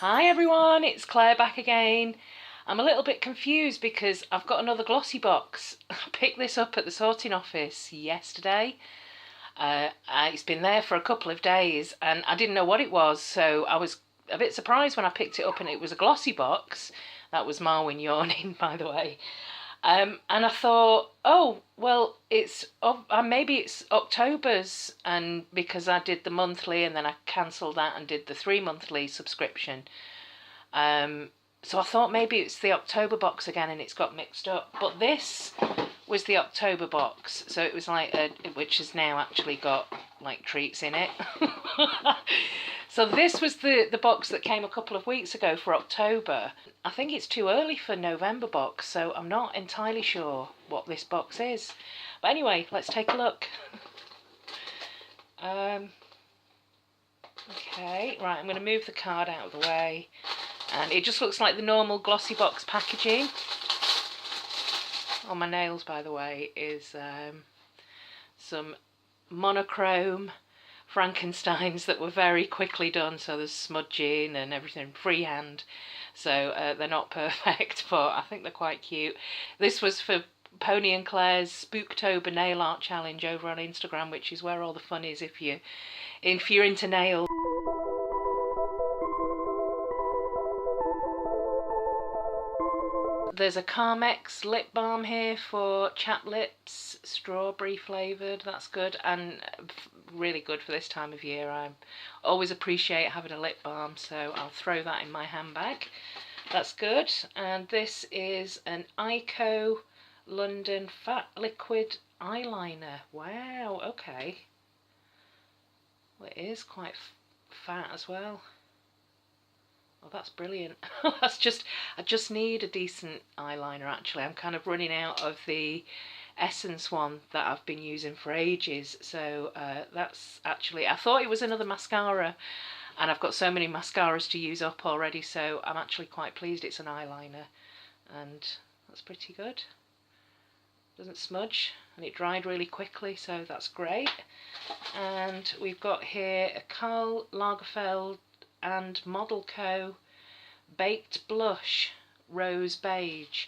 Hi everyone, it's Claire back again. I'm a little bit confused because I've got another Glossybox. I picked this up at the sorting office yesterday. It's been there for a couple of days and I didn't know what it was, so I was a bit surprised when I picked it up and it was a Glossybox. That was Marwin yawning, by the way. And I thought, oh, well, maybe it's October's, and because I did the monthly and then I cancelled that and did the 3 monthly subscription. So I thought maybe it's the October box again and it's got mixed up. But this was the October box, so it was like, which has now actually got like treats in it. So this was the box that came a couple of weeks ago for October. I think it's too early for November box, so I'm not entirely sure what this box is. But anyway, let's take a look. Okay, right, I'm going to move the card out of the way. And it just looks like the normal Glossybox packaging. On my nails, by the way, is some monochrome Frankensteins that were very quickly done, so there's smudging and everything freehand, so they're not perfect, but I think they're quite cute. This was for Pony and Claire's Spooktober nail art challenge over on Instagram, which is where all the fun is if you're into nails. There's a Carmex lip balm here for chapped lips, strawberry flavoured, that's good, and really good for this time of year. I always appreciate having a lip balm, so I'll throw that in my handbag. That's good. And this is an Ico London Fat Liquid Eyeliner. Wow, okay. Well, it is quite fat as well. Oh, that's brilliant. I just need a decent eyeliner actually. I'm kind of running out of the Essence one that I've been using for ages, so that's actually, I thought it was another mascara and I've got so many mascaras to use up already, so I'm actually quite pleased it's an eyeliner, and that's pretty good. Doesn't smudge and it dried really quickly, so that's great. And we've got here a Karl Lagerfeld and Model Co. Baked Blush Rose Beige.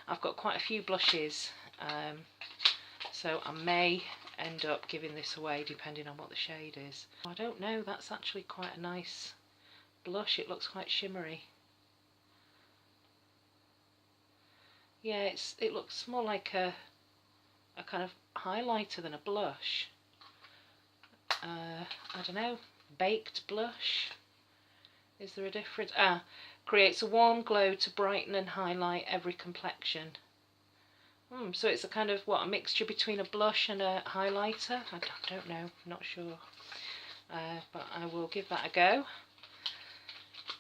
I've got quite a few blushes, so I may end up giving this away depending on what the shade is. I don't know, that's actually quite a nice blush. It looks quite shimmery. Yeah, it looks more like a kind of highlighter than a blush. I don't know, baked blush. Is there a difference? Creates a warm glow to brighten and highlight every complexion. So it's a kind of, what, a mixture between a blush and a highlighter? I don't know, not sure. But I will give that a go.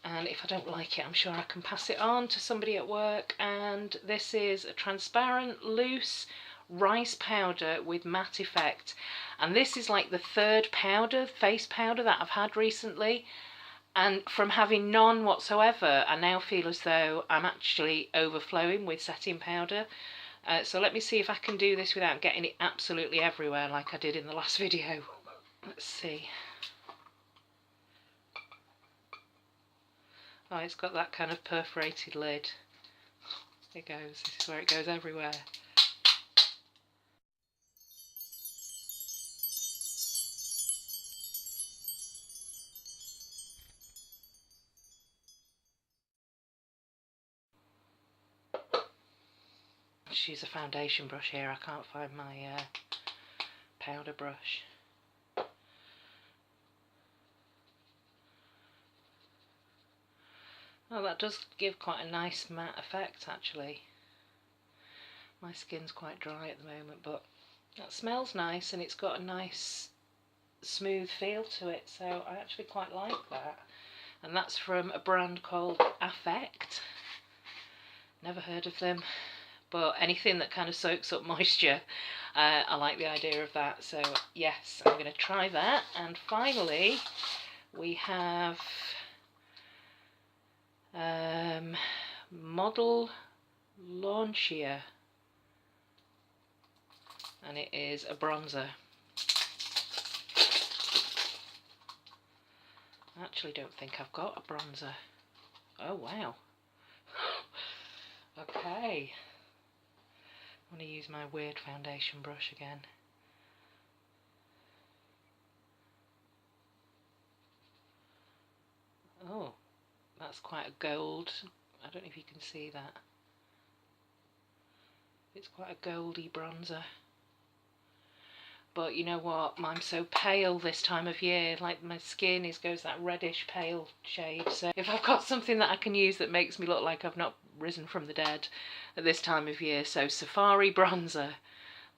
And if I don't like it, I'm sure I can pass it on to somebody at work. And this is a transparent, loose rice powder with matte effect. And this is like the third powder, face powder that I've had recently. And from having none whatsoever, I now feel as though I'm actually overflowing with setting powder. So let me see if I can do this without getting it absolutely everywhere like I did in the last video. Let's see. Oh, it's got that kind of perforated lid. It goes. This is where it goes everywhere. Just use a foundation brush here. I can't find my powder brush. Oh, that does give quite a nice matte effect actually. My skin's quite dry at the moment, but that smells nice and it's got a nice smooth feel to it, so I actually quite like that. And that's from a brand called Affect. Never heard of them, but anything that kind of soaks up moisture, I like the idea of that, so yes, I'm going to try that. And finally we have Model Launchier, and it is a bronzer. I actually don't think I've got a bronzer. Oh wow. Okay. I'm going to use my weird foundation brush again. Oh, that's quite a gold. I don't know if you can see that. It's quite a goldy bronzer. But you know what? I'm so pale this time of year. Like my skin goes that reddish pale shade. So if I've got something that I can use that makes me look like I've not risen from the dead at this time of year. So Safari bronzer,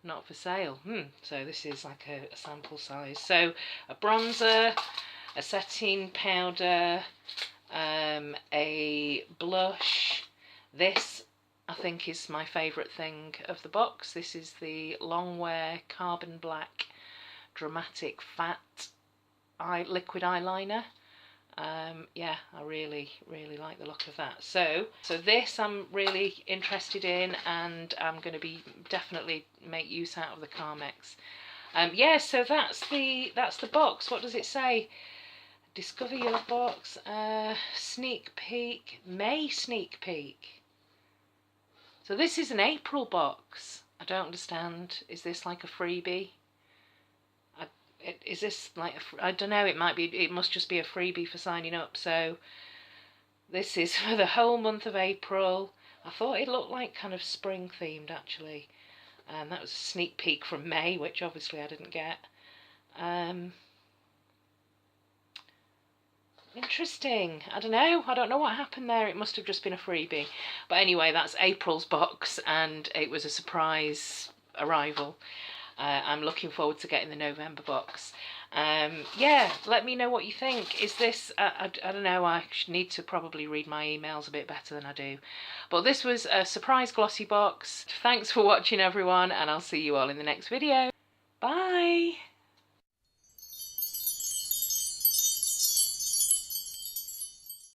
not for sale. So this is like a sample size. So a bronzer, a setting powder, a blush. This I think is my favourite thing of the box. This is the Longwear Carbon Black Dramatic Fat liquid eyeliner. Yeah, I really like the look of that. So this I'm really interested in, and I'm going to be definitely make use out of the Carmex. Yeah, so that's the box. What does it say? Discover your box. Sneak peek. May sneak peek. So this is an April box. I don't understand. Is this like a freebie? Is this like I don't know. It might be. It must just be a freebie for signing up. So this is for the whole month of April. I thought it looked like kind of spring themed actually. And that was a sneak peek from May, which obviously I didn't get. Interesting. I don't know what happened there. It must have just been a freebie. But anyway, that's April's box, and it was a surprise arrival. I'm looking forward to getting the November box. Yeah, let me know what you think. Is this, I don't know, I need to probably read my emails a bit better than I do. But this was a surprise glossy box. Thanks for watching everyone, and I'll see you all in the next video. Bye!